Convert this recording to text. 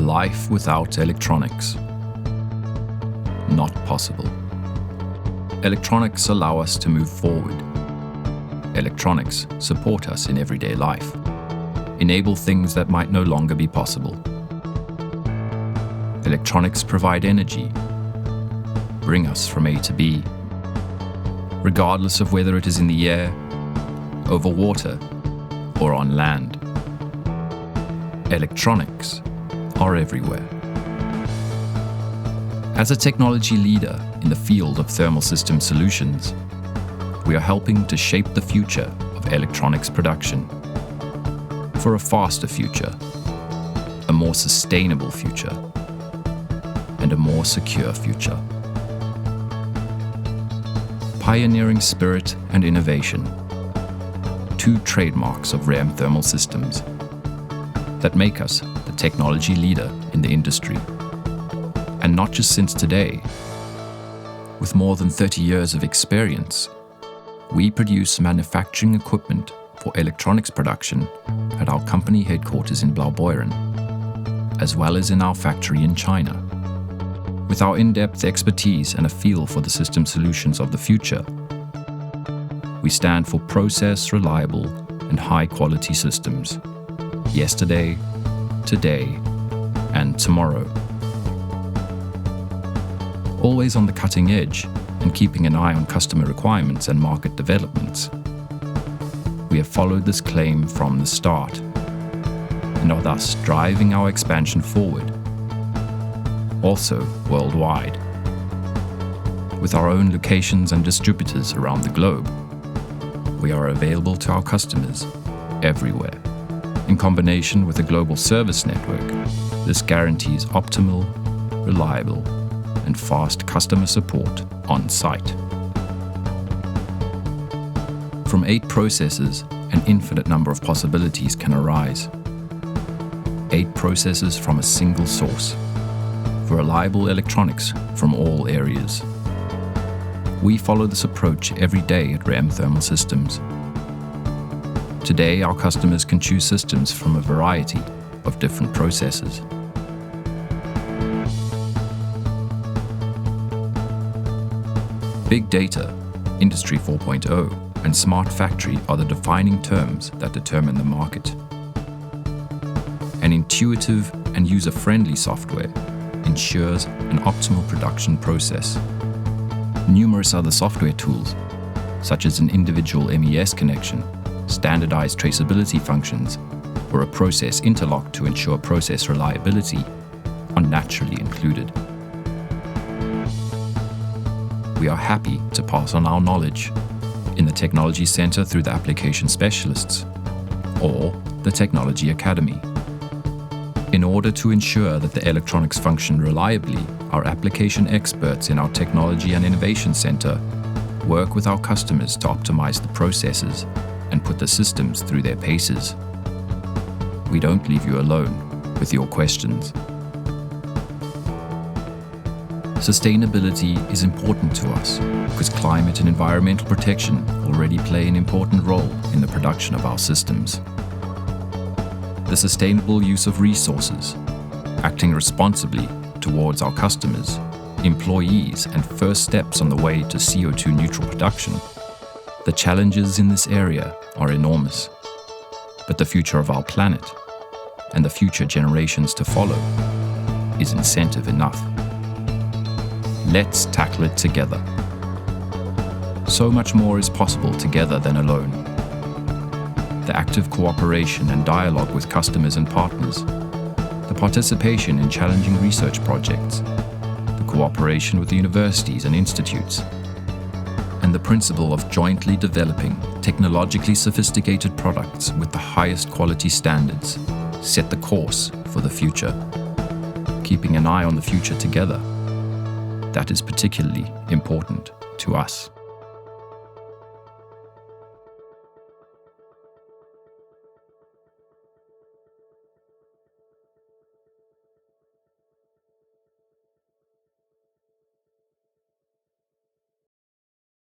life without electronics. Not possible. Electronics allow us to move forward. Electronics support us in everyday life, enable things that might no longer be possible. Electronics provide energy, bring us from A to B, regardless of whether it is in the air, over water, or on land. Electronics are everywhere. As a technology leader in the field of thermal system solutions, we are helping to shape the future of electronics production for a faster future, a more sustainable future, and a more secure future. Pioneering spirit and innovation, two trademarks of Rehm Thermal Systems that make us the technology leader in the industry. And not just since today. With more than 30 years of experience, we produce manufacturing equipment for electronics production at our company headquarters in Blaubeuren, as well as in our factory in China. With our in-depth expertise and a feel for the system solutions of the future, we stand for process, reliable, and high-quality systems. Yesterday, today, and tomorrow. Always on the cutting edge and keeping an eye on customer requirements and market developments. We have followed this claim from the start and are thus driving our expansion forward, also worldwide. With our own locations and distributors around the globe, we are available to our customers everywhere. In combination with a global service network, this guarantees optimal, reliable, and fast customer support on site. From 8 processes, an infinite number of possibilities can arise. 8 processes from a single source, for reliable electronics from all areas. We follow this approach every day at Rehm Thermal Systems. Today, our customers can choose systems from a variety of different processes. Big data, Industry 4.0, and smart factory are the defining terms that determine the market. An intuitive and user-friendly software ensures an optimal production process. Numerous other software tools, such as an individual MES connection, standardized traceability functions, or a process interlock to ensure process reliability, are naturally included. We are happy to pass on our knowledge in the Technology Center through the Application Specialists or the Technology Academy. In order to ensure that the electronics function reliably, our application experts in our Technology and Innovation Center work with our customers to optimize the processes and put the systems through their paces. We don't leave you alone with your questions. Sustainability is important to us because climate and environmental protection already play an important role in the production of our systems. The sustainable use of resources, acting responsibly towards our customers, employees, and first steps on the way to CO2 neutral production. The challenges in this area are enormous, but the future of our planet and the future generations to follow is incentive enough. Let's tackle it together. So much more is possible together than alone. The active cooperation and dialogue with customers and partners, the participation in challenging research projects, the cooperation with the universities and institutes, and the principle of jointly developing technologically sophisticated products with the highest quality standards set the course for the future. Keeping an eye on the future together, that is particularly important to us.